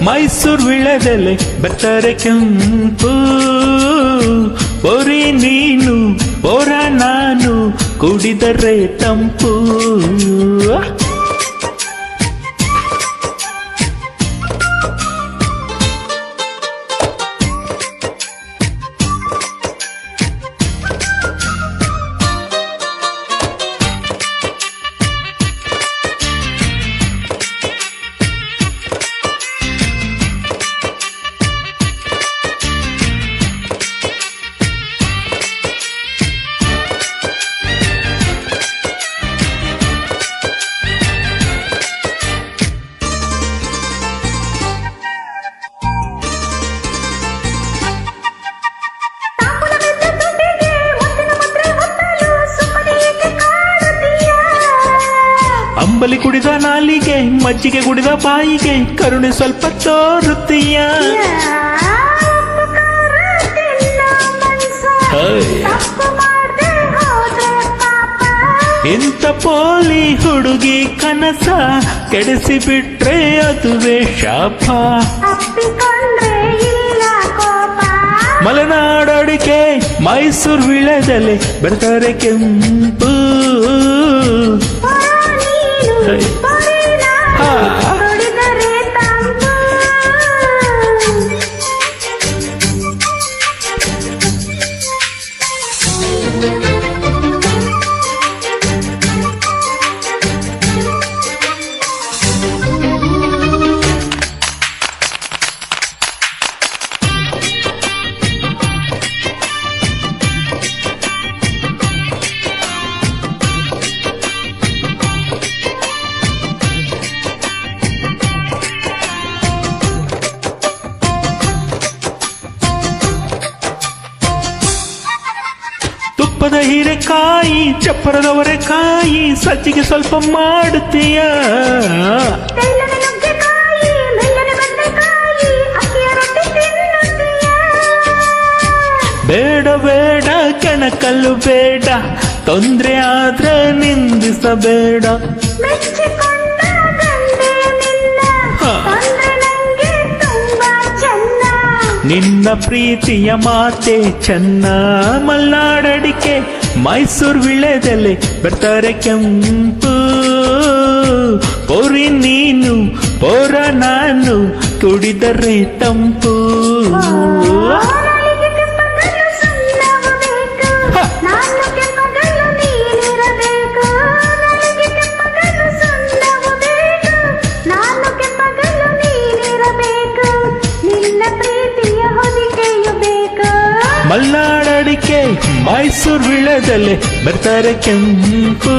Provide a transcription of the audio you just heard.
ಮೈಸೂರು ವಿಳೆದೆಲೆ ಬರ್ತಾರೆ ಕೆಂಪು. ಪೊರಿ ನೀನು ಪೊರ ನಾನು ಕುಡಿದರೆ ತಂಪು. ಅಂಬಲಿ ಕುಡಿದ ನಾಲಿಗೆ ಮಜ್ಜಿಗೆ ಕುಡಿದ ಬಾಯಿಗೆ ಕರುಣೆ ಸ್ವಲ್ಪ ತೋರುತ್ತೀಯ. ಇಂಥ ಪೋಲಿ ಹುಡುಗಿ ಕನಸ ಕೆಡಿಸಿ ಬಿಟ್ರೆ ಅದುವೇ ಶಾಪ. ಮಲೆನಾಡಡಿಕೆ ಮೈಸೂರು ವಿಳೆದೆಲೆ ಬರ್ತಾರೆ ಕೆಂಪು. ತುಪ್ಪದ ಹೀರೆಕಾಯಿ ಚಪ್ಪರದವರೆಕಾಯಿ ಸಜ್ಜಿಗೆ ಸ್ವಲ್ಪ ಮಾಡುತ್ತೀಯ. ಬೇಡ ಬೇಡ ಕಣಕಲ್ಲು ಬೇಡ, ತೊಂದ್ರೆ ಆದ್ರೆ ನಿಂದಿಸಬೇಡ. ನಿನ್ನ ಪ್ರೀತಿಯ ಮಾತೆ ಚೆನ್ನ. ಮಲ್ನಾಡಡಿಕೆ ಮೈಸೂರು ವಿಳೆದೆಲೆ ಬರ್ತಾರೆ ಕೆಂಪು. ಪೊರಿ ನೀನು ಪೊರ ನಾನು ಕುಡಿದರೆ ತಂಪು. ಮಲ್ನಾಡಡಿಕೆ ಮೈಸೂರು ವಿಳೆದೆಲೆ ಬರ್ತಾರೆ ಕೆಂಪು.